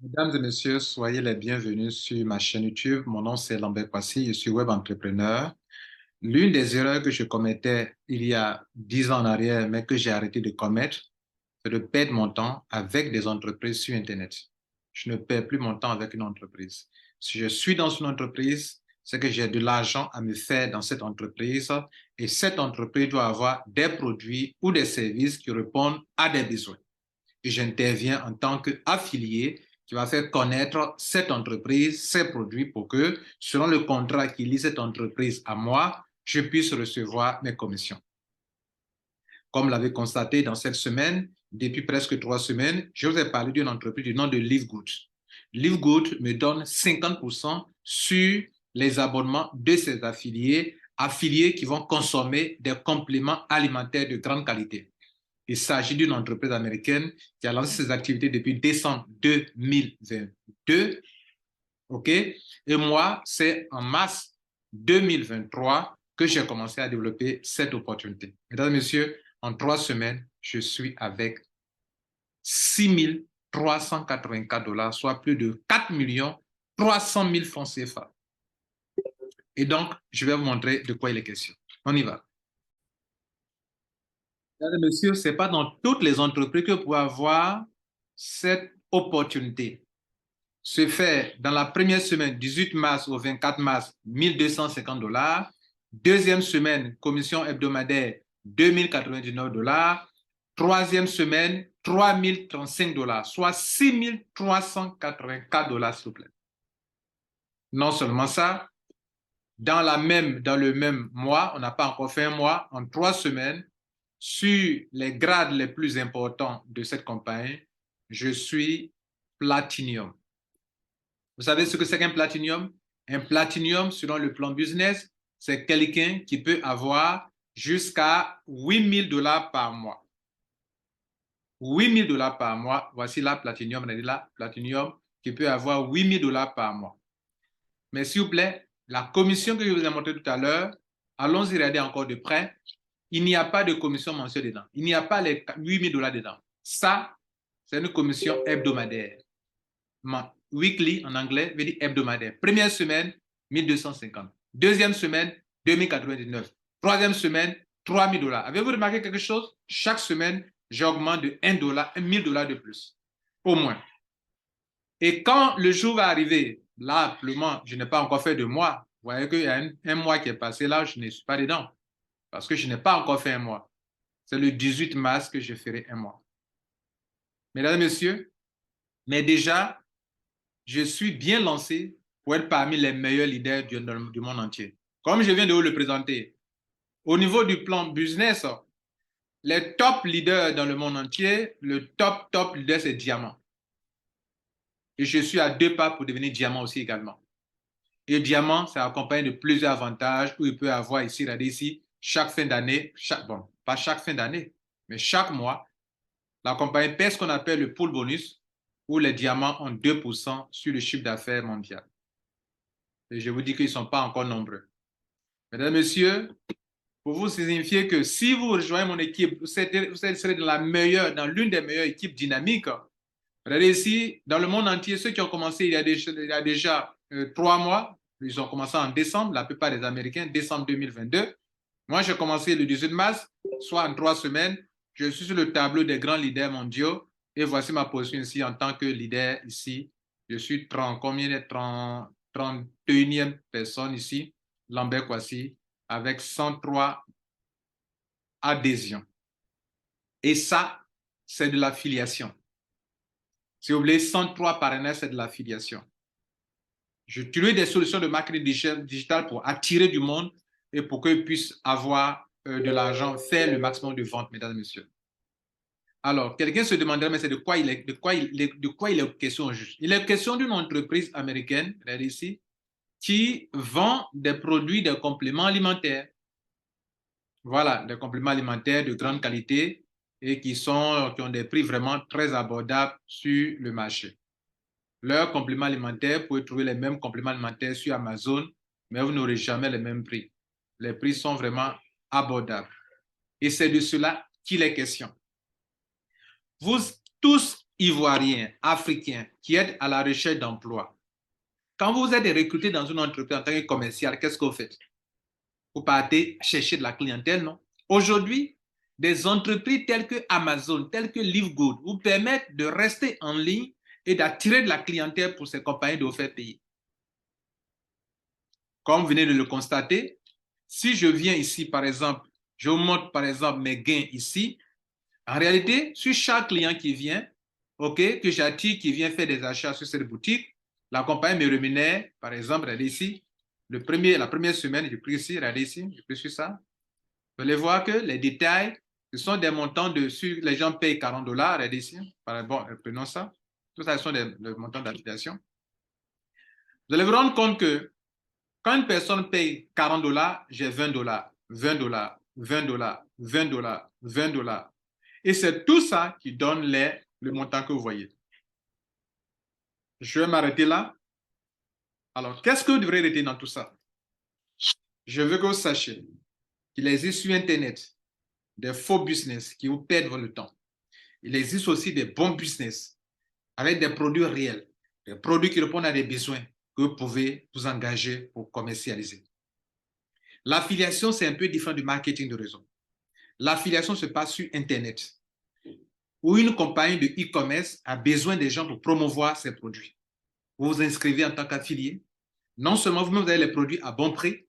Mesdames et messieurs, soyez les bienvenus sur ma chaîne YouTube. Mon nom c'est Lambert Kwasi, je suis web entrepreneur. L'une des erreurs que je commettais il y a 10 ans en arrière, mais que j'ai arrêté de commettre, c'est de perdre mon temps avec des entreprises sur Internet. Je ne perds plus mon temps avec une entreprise. Si je suis dans une entreprise, c'est que j'ai de l'argent à me faire dans cette entreprise et cette entreprise doit avoir des produits ou des services qui répondent à des besoins et j'interviens en tant qu'affilié qui va faire connaître cette entreprise, ses produits pour que, selon le contrat qui lie cette entreprise à moi, je puisse recevoir mes commissions. Comme l'avez constaté dans cette semaine, depuis presque 3 semaines, je vous ai parlé d'une entreprise du nom de LiveGood. LiveGood me donne 50% sur les abonnements de ses affiliés qui vont consommer des compléments alimentaires de grande qualité. Il s'agit d'une entreprise américaine qui a lancé ses activités depuis décembre 2022. OK? Et moi, c'est en mars 2023 que j'ai commencé à développer cette opportunité. Mesdames et messieurs, en 3 semaines, je suis avec 6 384 $, soit plus de 4 300 000 francs CFA. Et donc, je vais vous montrer de quoi il est question. On y va. Mesdames et messieurs, ce n'est pas dans toutes les entreprises que vous pouvez avoir cette opportunité. Se fait dans la première semaine, 18 mars au 24 mars, 1250 $. Deuxième semaine, commission hebdomadaire, 2099 $. Troisième semaine, 3035 $, soit 6384 $, s'il vous plaît. Non seulement ça, dans le même mois, on n'a pas encore fait un mois, en 3 semaines, sur les grades les plus importants de cette compagnie, je suis Platinum. Vous savez ce que c'est qu'un Platinum? Un Platinum, selon le plan business, c'est quelqu'un qui peut avoir jusqu'à 8 000 $ par mois. 8 000 $ par mois, voici la Platinum, on a dit là, Platinum, qui peut avoir 8 000 $ par mois. Mais s'il vous plaît, la commission que je vous ai montrée tout à l'heure, allons-y regarder encore de près. Il n'y a pas de commission mensuelle dedans. Il n'y a pas les 8 000 $ dedans. Ça, c'est une commission hebdomadaire. Weekly en anglais veut dire hebdomadaire. Première semaine, 1250. Deuxième semaine, 2099. Troisième semaine, 3 000 $. Avez-vous remarqué quelque chose? Chaque semaine, j'augmente de 1 $, 1 000 $ de plus. Au moins. Et quand le jour va arriver, là, actuellement, je n'ai pas encore fait de mois. Vous voyez qu'il y a un mois qui est passé là, je ne suis pas dedans. Parce que je n'ai pas encore fait un mois. C'est le 18 mars que je ferai un mois. Mesdames et messieurs, mais déjà, je suis bien lancé pour être parmi les meilleurs leaders du monde entier. Comme je viens de vous le présenter, au niveau du plan business, les top leaders dans le monde entier, le top leader, c'est Diamant. Et je suis à 2 pas pour devenir Diamant aussi également. Et Diamant, c'est accompagné de plusieurs avantages où il peut avoir ici, regardez ici, chaque fin d'année, bon, pas chaque fin d'année, mais chaque mois, la compagnie paie ce qu'on appelle le pool bonus, où les diamants ont 2% sur le chiffre d'affaires mondial. Et je vous dis qu'ils ne sont pas encore nombreux. Mesdames, Messieurs, pour vous signifier que si vous rejoignez mon équipe, vous serez dans l'une des meilleures équipes dynamiques. Regardez ici, dans le monde entier, ceux qui ont commencé il y a déjà 3 mois, ils ont commencé en décembre, la plupart des Américains, décembre 2022. Moi, j'ai commencé le 18 mars, soit en 3 semaines. Je suis sur le tableau des grands leaders mondiaux et voici ma position ici en tant que leader ici. Je suis 31e personne ici, Lambert Kwasi, avec 103 adhésions. Et ça, c'est de l'affiliation. Si vous voulez, 103 partenaires, c'est de l'affiliation. J'utilise des solutions de marketing digital pour attirer du monde et pour qu'ils puissent avoir de l'argent, faire le maximum de ventes, mesdames et messieurs. Alors, quelqu'un se demanderait, mais c'est de quoi il est question juste? Il est question d'une entreprise américaine, regardez ici, qui vend des produits, des compléments alimentaires. Voilà, des compléments alimentaires de grande qualité et qui ont des prix vraiment très abordables sur le marché. Leurs compléments alimentaires, vous pouvez trouver les mêmes compléments alimentaires sur Amazon, mais vous n'aurez jamais les mêmes prix. Les prix sont vraiment abordables. Et c'est de cela qu'il est question. Vous tous Ivoiriens, Africains qui aident à la recherche d'emploi. Quand vous êtes recruté dans une entreprise en tant que commercial, qu'est-ce que vous faites? Vous partez chercher de la clientèle, non? Aujourd'hui, des entreprises telles que Amazon, telles que LiveGood vous permettent de rester en ligne et d'attirer de la clientèle pour ces compagnies de vous faire payer. Comme vous venez de le constater, si je viens ici, par exemple, je vous montre par exemple mes gains ici, en réalité, sur chaque client qui vient, ok, que j'attire, qui vient faire des achats sur cette boutique, la compagnie me rémunère, par exemple, regardez ici, la première semaine, je clique ici, regardez ici, je clique sur ça. Vous allez voir que les détails, ce sont des montants dessus, les gens payent 40 $, regardez ici, bon, prenons ça. Tout ça, ce sont des montants d'affiliation. Vous allez vous rendre compte que quand une personne paye 40 $, j'ai 20 $, 20 $, 20 $, 20 $, 20 $. Et c'est tout ça qui donne le montant que vous voyez. Je vais m'arrêter là. Alors, qu'est-ce que vous devrez retenir dans tout ça? Je veux que vous sachiez qu'il existe sur Internet des faux business qui vous perdent votre temps. Il existe aussi des bons business avec des produits réels, des produits qui répondent à des besoins que vous pouvez vous engager pour commercialiser. L'affiliation, c'est un peu différent du marketing de réseau. L'affiliation se passe sur Internet, où une compagnie de e-commerce a besoin des gens pour promouvoir ses produits. Vous vous inscrivez en tant qu'affilié. Non seulement vous avez les produits à bon prix,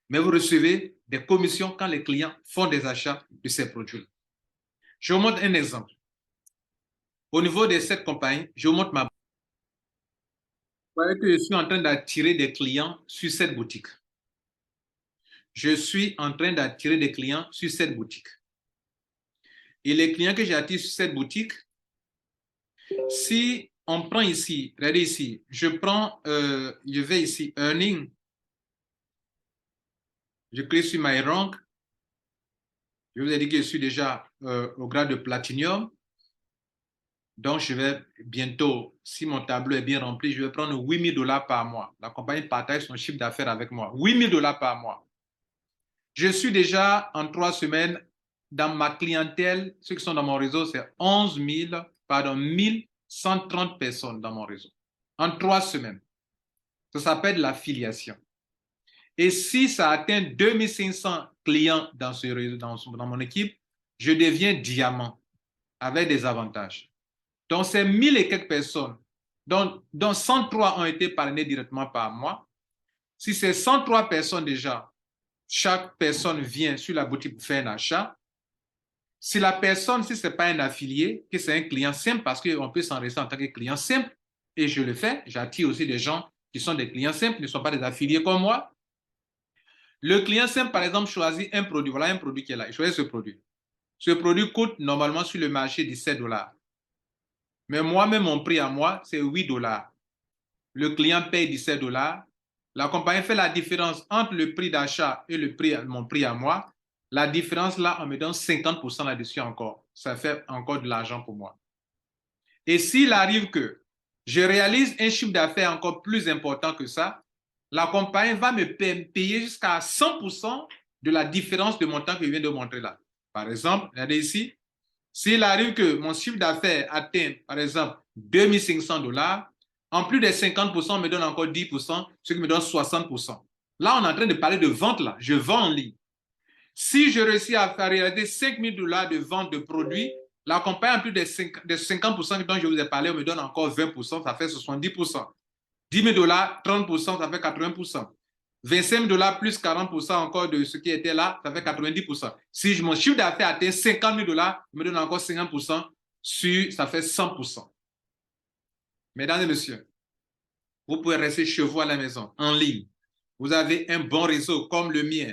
mais vous recevez des commissions quand les clients font des achats de ces produits. Je vous montre un exemple. Au niveau de cette compagnie, je vous montre ma boutique. Vous voyez que je suis en train d'attirer des clients sur cette boutique. Je suis en train d'attirer des clients sur cette boutique. Et les clients que j'attire sur cette boutique, si on prend ici, regardez ici, je vais ici, Earning, je clique sur My Rank, je vous ai dit que je suis déjà au grade de Platinum, donc je vais bientôt, si mon tableau est bien rempli, je vais prendre 8 000 $ par mois. La compagnie partage son chiffre d'affaires avec moi, 8 000 $ par mois. Je suis déjà en 3 semaines dans ma clientèle, ceux qui sont dans mon réseau, c'est 1130 personnes dans mon réseau. En 3 semaines. Ça s'appelle l'affiliation. Et si ça atteint 2500 clients dans ce réseau, dans mon équipe, je deviens diamant avec des avantages. Donc, ces 1000 et quelques personnes, dont 103 ont été parrainées directement par moi. Si ces 103 personnes déjà, chaque personne vient sur la boutique pour faire un achat, si la personne, si ce n'est pas un affilié, que c'est un client simple, parce qu'on peut s'enregistrer en tant que client simple, et je le fais, j'attire aussi des gens qui sont des clients simples, qui ne sont pas des affiliés comme moi. Le client simple, par exemple, choisit un produit. Voilà un produit qui est là. Il choisit ce produit. Ce produit coûte normalement sur le marché 17 $. Mais moi-même, mon prix à moi, c'est 8 $. Le client paye 17 $. La compagnie fait la différence entre le prix d'achat et mon prix à moi. La différence là, on me donne 50% là-dessus encore. Ça fait encore de l'argent pour moi. Et s'il arrive que je réalise un chiffre d'affaires encore plus important que ça, la compagnie va me payer jusqu'à 100% de la différence de montant que je viens de montrer là. Par exemple, regardez ici, s'il arrive que mon chiffre d'affaires atteint, par exemple, 2500 $, en plus des 50%, on me donne encore 10%, ce qui me donne 60%. Là, on est en train de parler de vente là. Je vends en ligne. Si je réussis à faire réaliser 5 000 $ de vente de produits, la compagnie, en plus des 50% dont je vous ai parlé, on me donne encore 20%, ça fait 70%. 10 000 $, 30%, ça fait 80%. 25 000 $ plus 40% encore de ce qui était là, ça fait 90%. Si mon chiffre d'affaires atteint 50 000 $, on me donne encore 50%, ça fait 100%. Mesdames et messieurs, vous pouvez rester chez vous à la maison, en ligne. Vous avez un bon réseau comme le mien,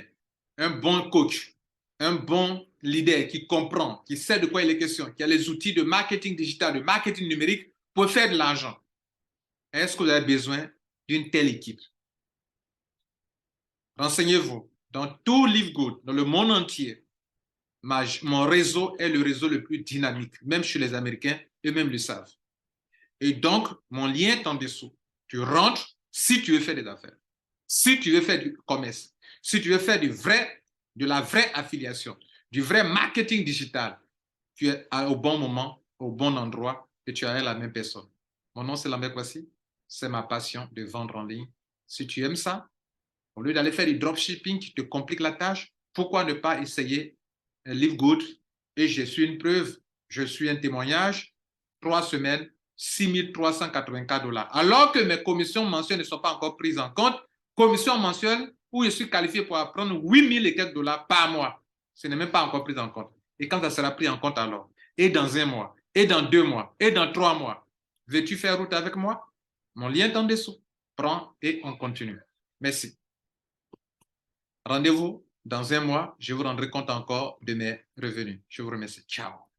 un bon coach, un bon leader qui comprend, qui sait de quoi il est question, qui a les outils de marketing digital, de marketing numérique pour faire de l'argent. Est-ce que vous avez besoin d'une telle équipe? Renseignez-vous. Dans tout LiveGood, dans le monde entier, mon réseau est le réseau le plus dynamique, même chez les Américains, eux-mêmes le savent. Et donc, mon lien est en dessous. Tu rentres si tu veux faire des affaires, si tu veux faire du commerce, si tu veux faire de la vraie affiliation, du vrai marketing digital. Tu es au bon moment, au bon endroit, et tu as la même personne. Mon nom, c'est Lambert Kwasi. C'est ma passion de vendre en ligne. Si tu aimes ça, au lieu d'aller faire du dropshipping qui te complique la tâche, pourquoi ne pas essayer Live Good? Et je suis une preuve, je suis un témoignage. 3 semaines, 6 384 $. Alors que mes commissions mensuelles ne sont pas encore prises en compte, commission mensuelle où je suis qualifié pour apprendre 8 000 et quelques dollars par mois. Ce n'est même pas encore pris en compte. Et quand ça sera pris en compte alors? Et dans 1 mois, et dans 2 mois, et dans 3 mois, veux-tu faire route avec moi? Mon lien est en dessous. Prends et on continue. Merci. Rendez-vous dans 1 mois. Je vous rendrai compte encore de mes revenus. Je vous remercie. Ciao.